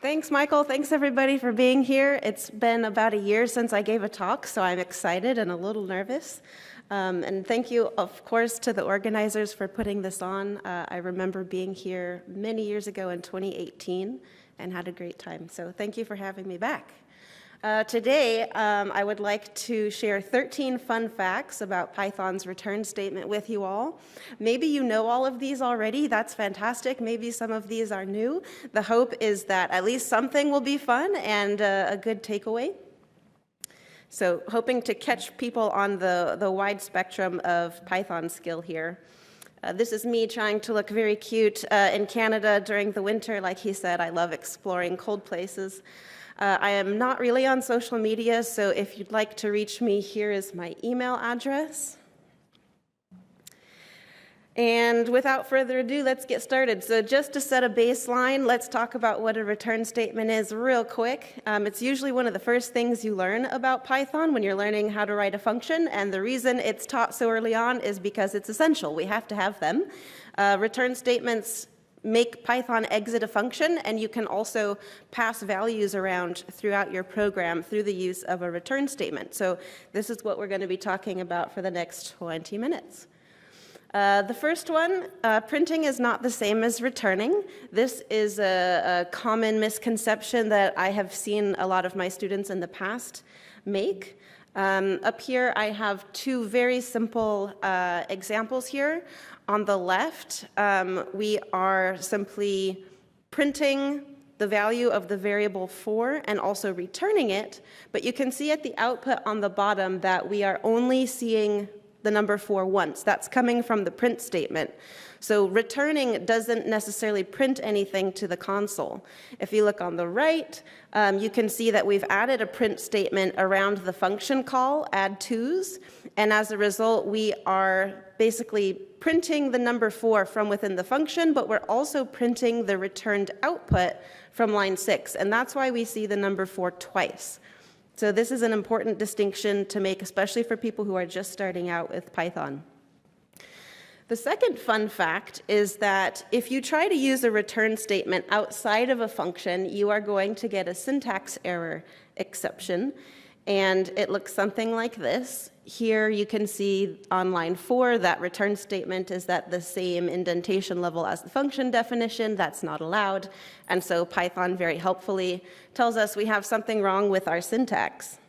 Thanks, Michael. Thanks, everybody, for being here. It's been about a year since I gave a talk, so I'm excited and a little nervous. And thank you, of course, to the organizers for putting this on. I remember being here many years ago in 2018 and had a great time. So thank you for having me back. Today, I would like to share 13 fun facts about Python's return statement with you all. Maybe you know all of these already. That's fantastic. Maybe some of these are new. The hope is that at least something will be fun and a good takeaway. So hoping to catch people on the wide spectrum of Python skill here. This is me trying to look very cute in Canada during the winter. Like he said, I love exploring cold places. I am not really on social media, so if you'd like to reach me, here is my email address. And without further ado, let's get started. So just to set a baseline, let's talk about what a return statement is real quick. It's usually one of the first things you learn about Python when you're learning how to write a function, and the reason it's taught so early on is because it's essential. We have to have them. Return statements make Python exit a function, and you can also pass values around throughout your program through the use of a return statement. So this is what we're going to be talking about for the next 20 minutes. The first one, printing is not the same as returning. This is a common misconception that I have seen a lot of my students in the past make. Up here, I have two very simple examples here. On the left, we are simply printing the value of the variable 4 and also returning it, but you can see at the output on the bottom that we are only seeing the number 4 once. That's coming from the print statement. So returning doesn't necessarily print anything to the console. If you look on the right, you can see that we've added a print statement around the function call, add twos, and as a result, we are basically printing the number 4 from within the function, but we're also printing the returned output from line 6, and that's why we see the number 4 twice. So this is an important distinction to make, especially for people who are just starting out with Python. The second fun fact is that if you try to use a return statement outside of a function, you are going to get a syntax error exception, and it looks something like this. Here you can see on line 4 that return statement is at the same indentation level as the function definition. That's not allowed. And so Python very helpfully tells us we have something wrong with our syntax.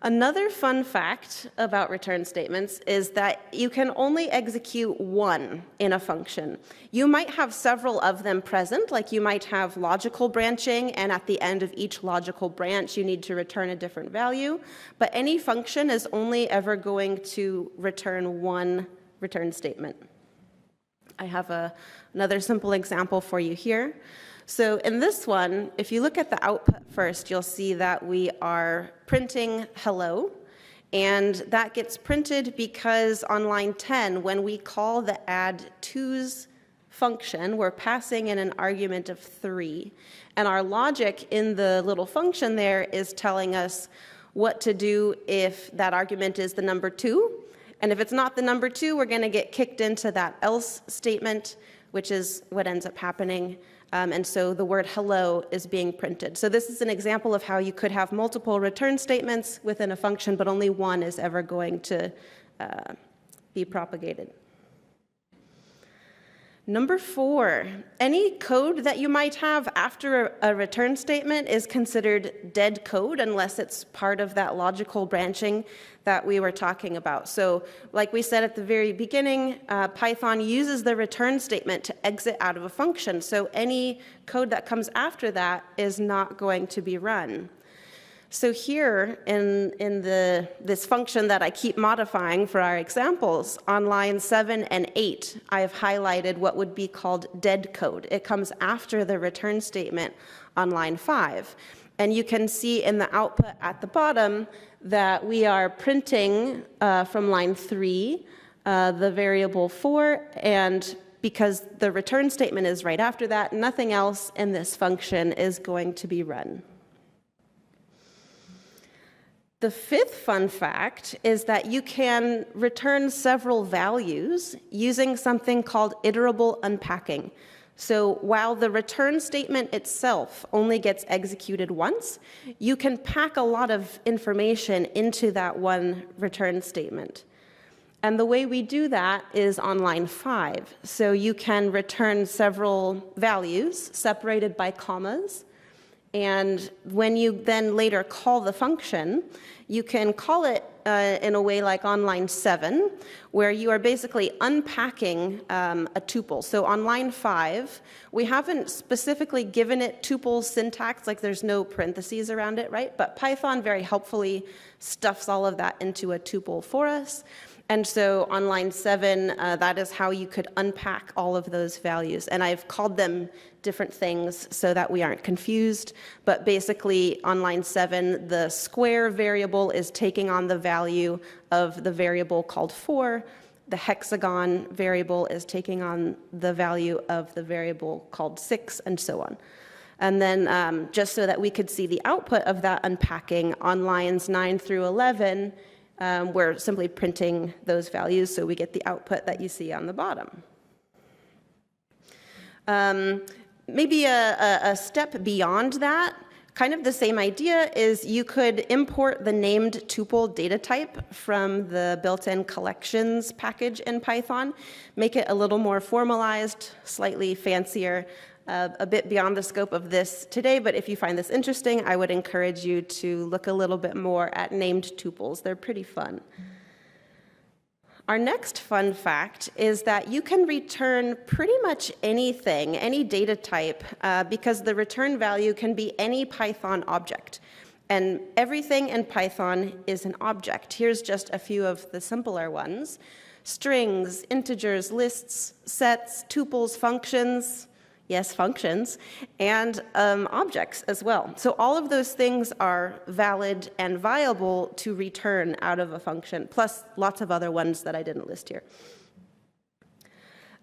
Another fun fact about return statements is that you can only execute one in a function. You might have several of them present, like you might have logical branching, and at the end of each logical branch you need to return a different value, but any function is only ever going to return one return statement. I have another simple example for you here. So in this one, if you look at the output first, you'll see that we are printing hello, and that gets printed because on line 10, when we call the add twos function, we're passing in an argument of 3, and our logic in the little function there is telling us what to do if that argument is the number 2, and if it's not the number 2, we're going to get kicked into that else statement, which is what ends up happening. And so the word hello is being printed. So this is an example of how you could have multiple return statements within a function, but only one is ever going to be propagated. Number 4, any code that you might have after a return statement is considered dead code unless it's part of that logical branching that we were talking about. So like we said at the very beginning, Python uses the return statement to exit out of a function. So any code that comes after that is not going to be run. So here in this function that I keep modifying for our examples, on lines 7 and 8, I've highlighted what would be called dead code. It comes after the return statement on line 5. And you can see in the output at the bottom that we are printing from line 3 the variable 4, and because the return statement is right after that, nothing else in this function is going to be run. The fifth fun fact is that you can return several values using something called iterable unpacking. So while the return statement itself only gets executed once, you can pack a lot of information into that one return statement. And the way we do that is on line 5. So you can return several values separated by commas. And when you then later call the function, you can call it in a way like on line 7, where you are basically unpacking a tuple. So on line 5, we haven't specifically given it tuple syntax, like there's no parentheses around it, right? But Python very helpfully stuffs all of that into a tuple for us. And so on line 7, that is how you could unpack all of those values. And I've called them different things so that we aren't confused. But basically, on line 7, the square variable is taking on the value of the variable called 4. The hexagon variable is taking on the value of the variable called 6, and so on. And then just so that we could see the output of that unpacking, on lines 9 through 11, we're simply printing those values so we get the output that you see on the bottom. Maybe a step beyond that, kind of the same idea, is you could import the named tuple data type from the built-in collections package in Python, make it a little more formalized, slightly fancier, a bit beyond the scope of this today, but if you find this interesting, I would encourage you to look a little bit more at named tuples. They're pretty fun. Our next fun fact is that you can return pretty much anything, any data type, because the return value can be any Python object. And everything in Python is an object. Here's just a few of the simpler ones: strings, integers, lists, sets, tuples, functions, yes, functions, and objects as well. So all of those things are valid and viable to return out of a function, plus lots of other ones that I didn't list here.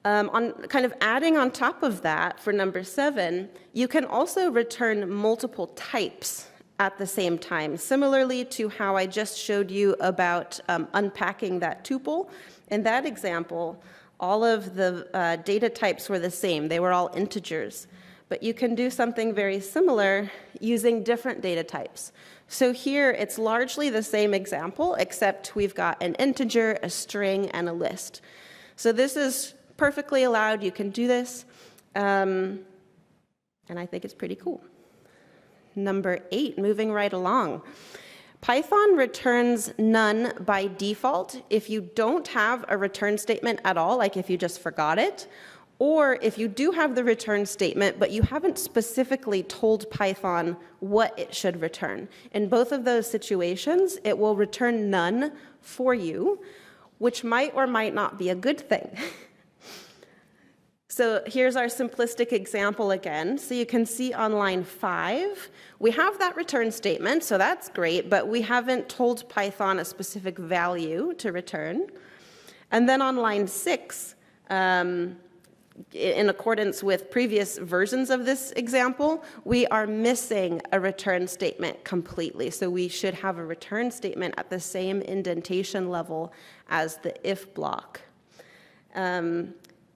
Kind of adding on top of that, for number 7, you can also return multiple types at the same time, similarly to how I just showed you about unpacking that tuple. In that example, all of the data types were the same. They were all integers. But you can do something very similar using different data types. So here, it's largely the same example, except we've got an integer, a string, and a list. So this is perfectly allowed. You can do this. And I think it's pretty cool. Number 8, moving right along. Python returns none by default if you don't have a return statement at all, like if you just forgot it, or if you do have the return statement, but you haven't specifically told Python what it should return. In both of those situations, it will return none for you, which might or might not be a good thing. So here's our simplistic example again. So you can see on line 5, we have that return statement, so that's great, but we haven't told Python a specific value to return. And then on line 6, in accordance with previous versions of this example, we are missing a return statement completely. So we should have a return statement at the same indentation level as the if block.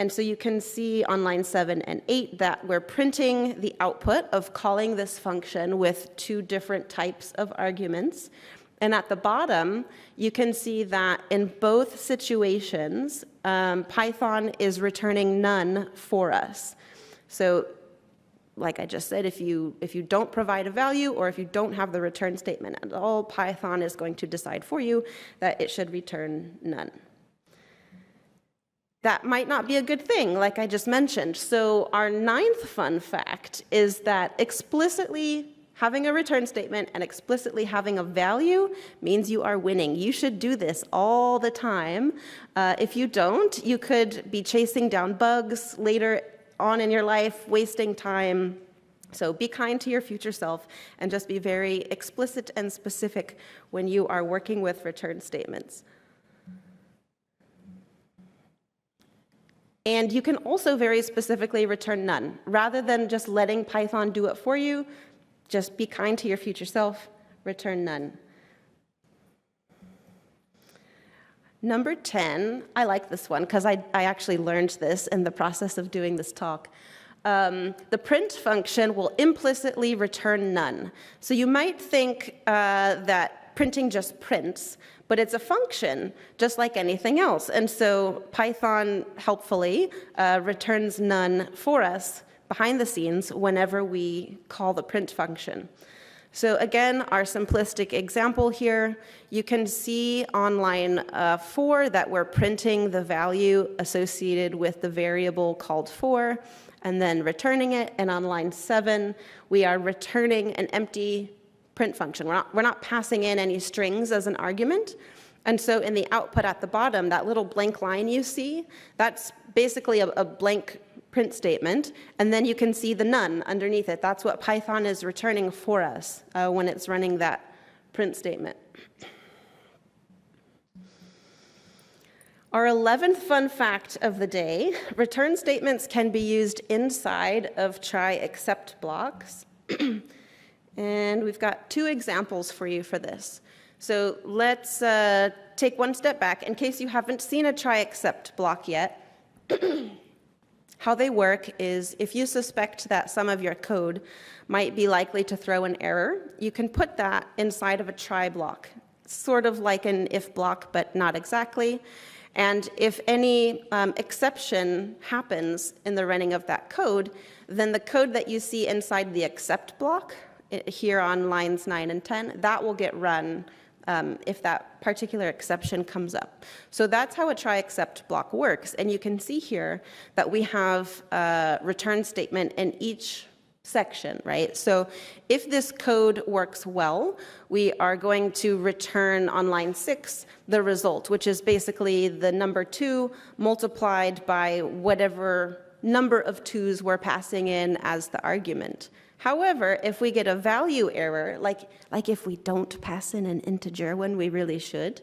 And so you can see on line 7 and 8 that we're printing the output of calling this function with 2 different types of arguments. And at the bottom, you can see that in both situations, Python is returning none for us. So like I just said, if you don't provide a value or if you don't have the return statement at all, Python is going to decide for you that it should return none. That might not be a good thing, like I just mentioned. So our 9th fun fact is that explicitly having a return statement and explicitly having a value means you are winning. You should do this all the time. If you don't, you could be chasing down bugs later on in your life, wasting time. So be kind to your future self and just be very explicit and specific when you are working with return statements. And you can also very specifically return none. Rather than just letting Python do it for you, just be kind to your future self, return none. Number 10, I like this one because I actually learned this in the process of doing this talk. the print function will implicitly return none. So you might think that printing just prints, but it's a function just like anything else. And so Python helpfully returns none for us behind the scenes whenever we call the print function. So again, our simplistic example here, you can see on line 4 that we're printing the value associated with the variable called for, and then returning it. And on line 7, we are returning an empty print function. We're not passing in any strings as an argument. And so in the output at the bottom, that little blank line you see, that's basically a blank print statement. And then you can see the none underneath it. That's what Python is returning for us when it's running that print statement. Our 11th fun fact of the day, return statements can be used inside of try except blocks. And we've got 2 examples for you for this. So let's take one step back. In case you haven't seen a try except block yet, how they work is if you suspect that some of your code might be likely to throw an error, you can put that inside of a try block. It's sort of like an if block, but not exactly. And if any exception happens in the running of that code, then the code that you see inside the except block, here on lines 9 and 10, that will get run if that particular exception comes up. So that's how a try except block works. And you can see here that we have a return statement in each section, right? So if this code works well, we are going to return on line 6 the result, which is basically the number 2 multiplied by whatever number of 2s we're passing in as the argument. However, if we get a value error, like if we don't pass in an integer when we really should,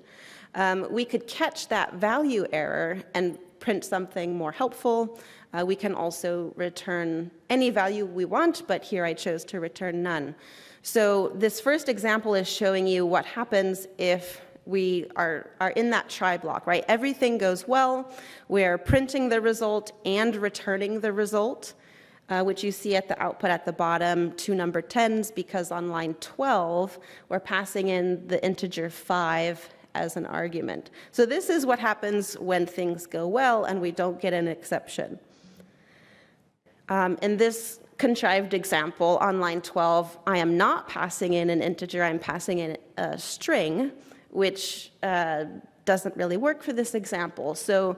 we could catch that value error and print something more helpful. We can also return any value we want, but here I chose to return none. So this first example is showing you what happens if we are in that try block, right? Everything goes well. We're printing the result and returning the result, which you see at the output at the bottom, 2 number 10s, because on line 12, we're passing in the integer 5 as an argument. So this is what happens when things go well and we don't get an exception. In this contrived example, on line 12, I am not passing in an integer, I'm passing in a string, which doesn't really work for this example. So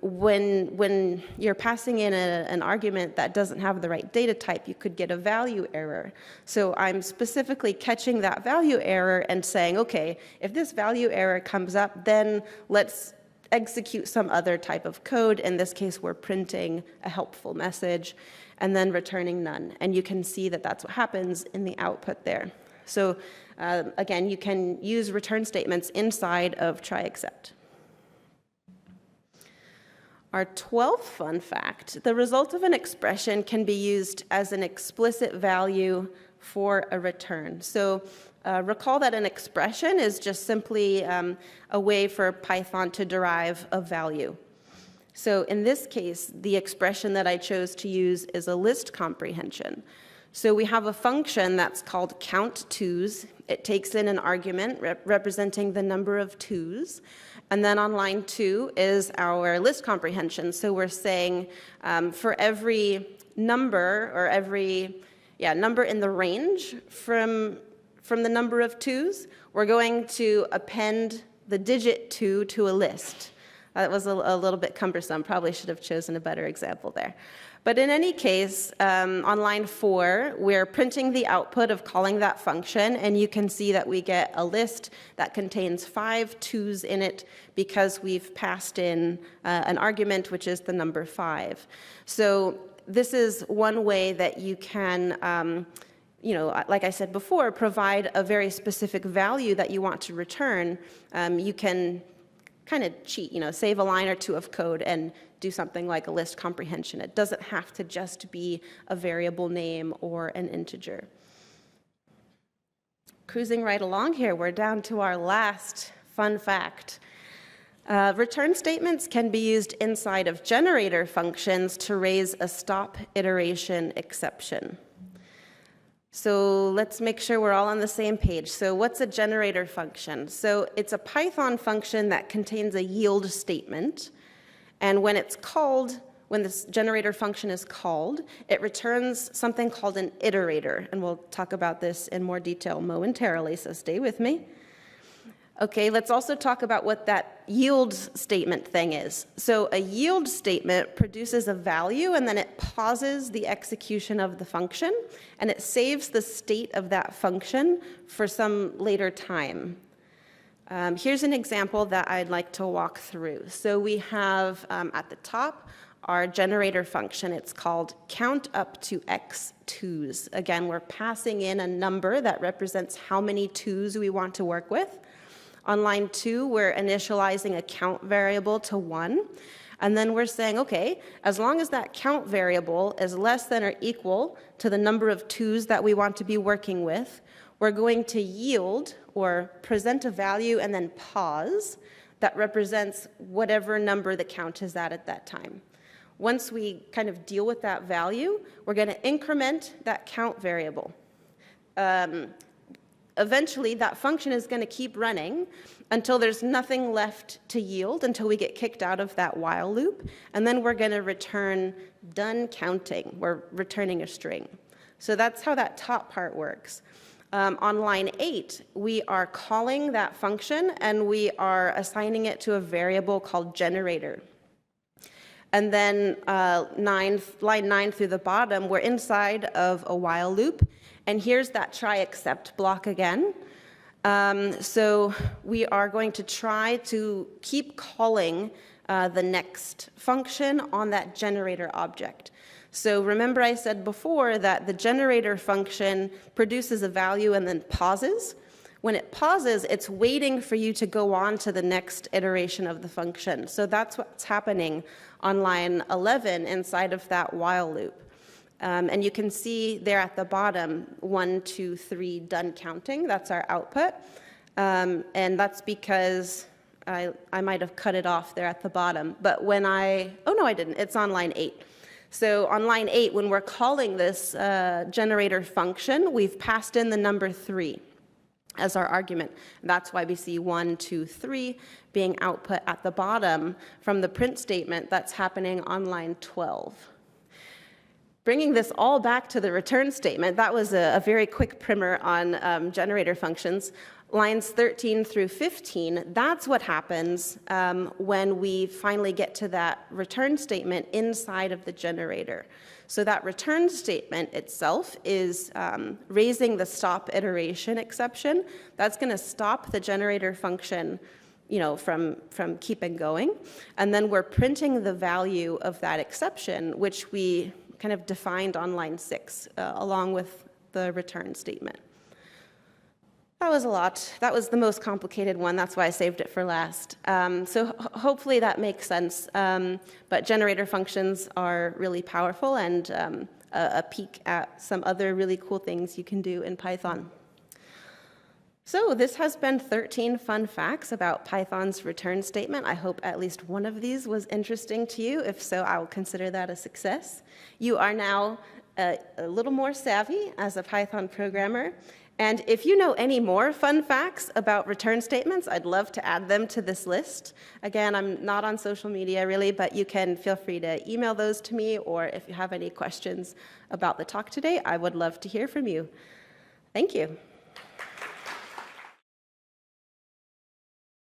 when you're passing in an argument that doesn't have the right data type, you could get a value error. So I'm specifically catching that value error and saying, okay, if this value error comes up, then let's execute some other type of code. In this case, we're printing a helpful message and then returning none. And you can see that that's what happens in the output there. So again, you can use return statements inside of try except. Our 12th fun fact, the result of an expression can be used as an explicit value for a return. So recall that an expression is just simply a way for Python to derive a value. So in this case, the expression that I chose to use is a list comprehension. So we have a function that's called count 2s. It takes in an argument representing the number of 2s. And then on line 2 is our list comprehension. So we're saying for every number or every number in the range from the number of 2s, we're going to append the digit 2 to a list. That was a little bit cumbersome. Probably should have chosen a better example there. But in any case, on line 4, we're printing the output of calling that function, and you can see that we get a list that contains 5 2s in it because we've passed in an argument, which is the number 5. So this is one way that you can, like I said before, provide a very specific value that you want to return. You can kind of cheat, save a line or 2 of code and do something like a list comprehension. It doesn't have to just be a variable name or an integer. Cruising right along here, we're down to our last fun fact. Return statements can be used inside of generator functions to raise a stop iteration exception. So let's make sure we're all on the same page. So what's a generator function? So it's a Python function that contains a yield statement. And when it's called, when this generator function is called, it returns something called an iterator. And we'll talk about this in more detail momentarily, so stay with me. Okay, let's also talk about what that yield statement thing is. So a yield statement produces a value, and then it pauses the execution of the function, and it saves the state of that function for some later time. Here's an example that I'd like to walk through. So we have at the top our generator function. It's called count up to x twos. Again, we're passing in a number that represents how many twos we want to work with. On line 2, we're initializing a count variable to 1. And then we're saying, okay, as long as that count variable is less than or equal to the number of twos that we want to be working with, we're going to yield or present a value and then pause that represents whatever number the count is at that time. Once we kind of deal with that value, we're going to increment that count variable. Eventually, that function is going to keep running until there's nothing left to yield, until we get kicked out of that while loop, and then we're going to return done counting. We're returning a string. So that's how that top part works. On line 8, we are calling that function, and we are assigning it to a variable called generator. And then line 9 through the bottom, we're inside of a while loop. And here's that try except block again. So we are going to try to keep calling the next function on that generator object. So remember I said before that the generator function produces a value and then pauses. When it pauses, it's waiting for you to go on to the next iteration of the function. So that's what's happening on line 11 inside of that while loop. And you can see there at the bottom, 1, 2, 3, done counting. That's our output. And that's because I might have cut it off there at the bottom. But when oh no, I didn't. It's on line 8. So on line 8, when we're calling this generator function, we've passed in the number 3 as our argument. That's why we see 1, 2, 3 being output at the bottom from the print statement that's happening on line 12. Bringing this all back to the return statement, that was a very quick primer on generator functions. Lines 13 through 15, that's what happens when we finally get to that return statement inside of the generator. So that return statement itself is raising the stop iteration exception. That's going to stop the generator function from keeping going. And then we're printing the value of that exception, which we kind of defined on line 6, along with the return statement. That was a lot. That was the most complicated one. That's why I saved it for last. So hopefully that makes sense. But generator functions are really powerful and a peek at some other really cool things you can do in Python. So this has been 13 fun facts about Python's return statement. I hope at least one of these was interesting to you. If so, I will consider that a success. You are now a little more savvy as a Python programmer. And if you know any more fun facts about return statements, I'd love to add them to this list. Again, I'm not on social media really, but you can feel free to email those to me, or if you have any questions about the talk today, I would love to hear from you. Thank you.